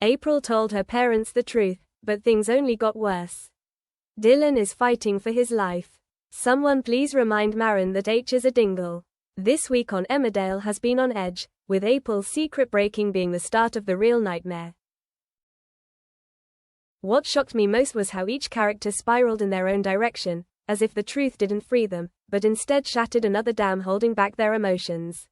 April told her parents the truth, but things only got worse. Dylan is fighting for his life. Someone please remind Maren that H is a dingle. This week on Emmerdale has been on edge, with April's secret breaking being the start of the real nightmare. What shocked me most was how each character spiraled in their own direction, as if the truth didn't free them, but instead shattered another dam holding back their emotions.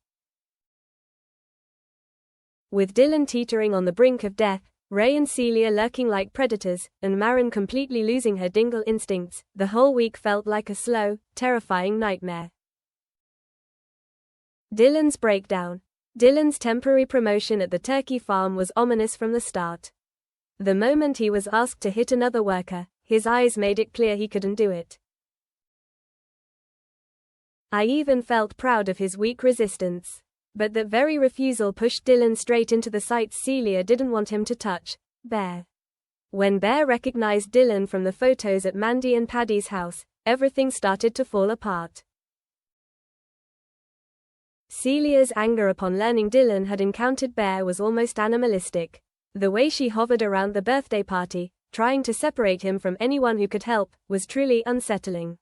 With Dylan teetering on the brink of death, Ray and Celia lurking like predators, and Maren completely losing her dingle instincts, the whole week felt like a slow, terrifying nightmare. Dylan's breakdown. Dylan's temporary promotion at the turkey farm was ominous from the start. The moment he was asked to hit another worker, his eyes made it clear he couldn't do it. I even felt proud of his weak resistance. But that very refusal pushed Dylan straight into the sights Celia didn't want him to touch: Bear. When Bear recognized Dylan from the photos at Mandy and Paddy's house, everything started to fall apart. Celia's anger upon learning Dylan had encountered Bear was almost animalistic. The way she hovered around the birthday party, trying to separate him from anyone who could help, was truly unsettling.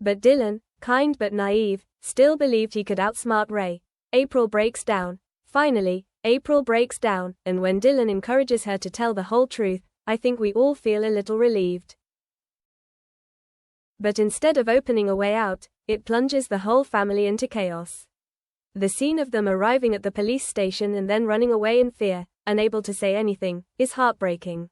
But Dylan, kind but naive, still believed he could outsmart Ray. April breaks down. Finally, April breaks down, and when Dylan encourages her to tell the whole truth, I think we all feel a little relieved. But instead of opening a way out, it plunges the whole family into chaos. The scene of them arriving at the police station and then running away in fear, unable to say anything, is heartbreaking.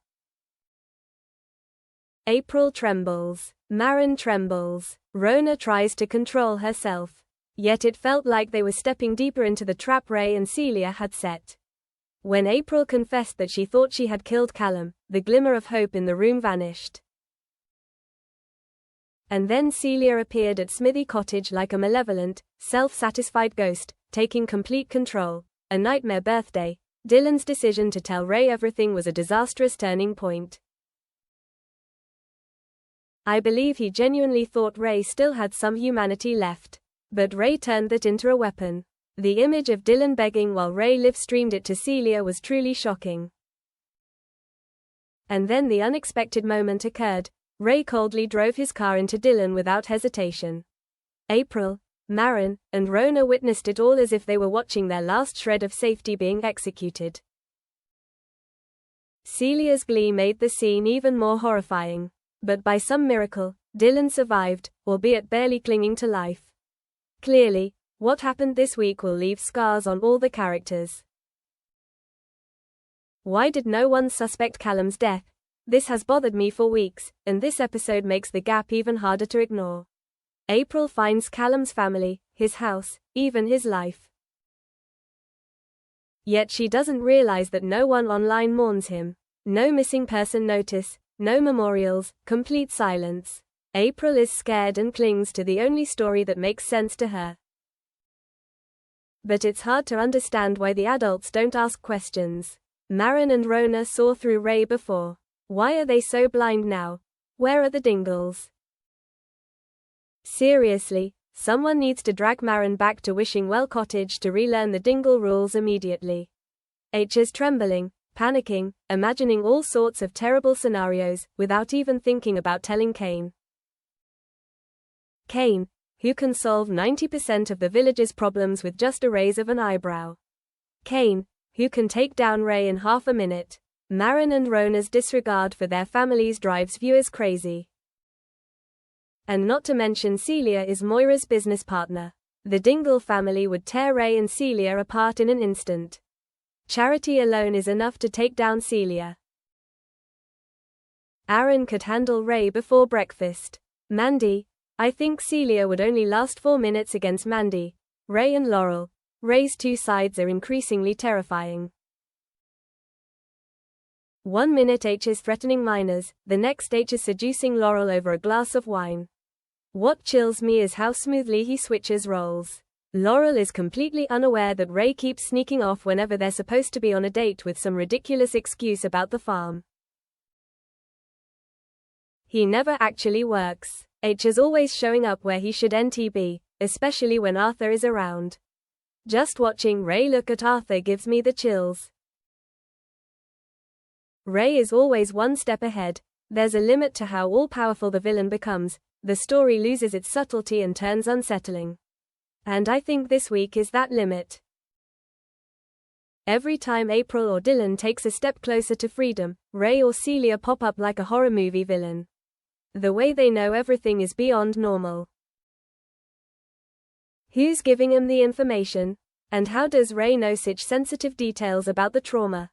April trembles. Maren trembles. Rona tries to control herself. Yet it felt like they were stepping deeper into the trap Ray and Celia had set. When April confessed that she thought she had killed Callum, the glimmer of hope in the room vanished. And then Celia appeared at Smithy Cottage like a malevolent, self-satisfied ghost, taking complete control. A nightmare birthday. Dylan's decision to tell Ray everything was a disastrous turning point. I believe he genuinely thought Ray still had some humanity left. But Ray turned that into a weapon. The image of Dylan begging while Ray live-streamed it to Celia was truly shocking. And then the unexpected moment occurred. Ray coldly drove his car into Dylan without hesitation. April, Maren, and Rona witnessed it all as if they were watching their last shred of safety being executed. Celia's glee made the scene even more horrifying. But by some miracle, Dylan survived, albeit barely clinging to life. Clearly, what happened this week will leave scars on all the characters. Why did no one suspect Callum's death? This has bothered me for weeks, and this episode makes the gap even harder to ignore. April finds Callum's family, his house, even his life. Yet she doesn't realize that no one online mourns him. No missing person notice, no memorials, complete silence. April is scared and clings to the only story that makes sense to her. But it's hard to understand why the adults don't ask questions. Maren and Rona saw through Ray before. Why are they so blind now? Where are the dingles? Seriously, someone needs to drag Maren back to Wishing Well Cottage to relearn the dingle rules immediately. H is trembling, panicking, imagining all sorts of terrible scenarios, without even thinking about telling Kane. Kane, who can solve 90% of the village's problems with just a raise of an eyebrow. Kane, who can take down Ray in half a minute. Maren and Rona's disregard for their families drives viewers crazy. And not to mention Celia is Moira's business partner. The Dingle family would tear Ray and Celia apart in an instant. Charity alone is enough to take down Celia. Aaron could handle Ray before breakfast. Mandy, I think Celia would only last 4 minutes against Mandy. Ray and Laurel. Ray's two sides are increasingly terrifying. 1 minute H is threatening minors, the next H is seducing Laurel over a glass of wine. What chills me is how smoothly he switches roles. Laurel is completely unaware that Ray keeps sneaking off whenever they're supposed to be on a date with some ridiculous excuse about the farm. He never actually works. H is always showing up where he should be, especially when Arthur is around. Just watching Ray look at Arthur gives me the chills. Ray is always one step ahead. There's a limit to how all-powerful the villain becomes. The story loses its subtlety and turns unsettling. And I think this week is that limit. Every time April or Dylan takes a step closer to freedom, Ray or Celia pop up like a horror movie villain. The way they know everything is beyond normal. Who's giving him the information? And how does Ray know such sensitive details about the trauma?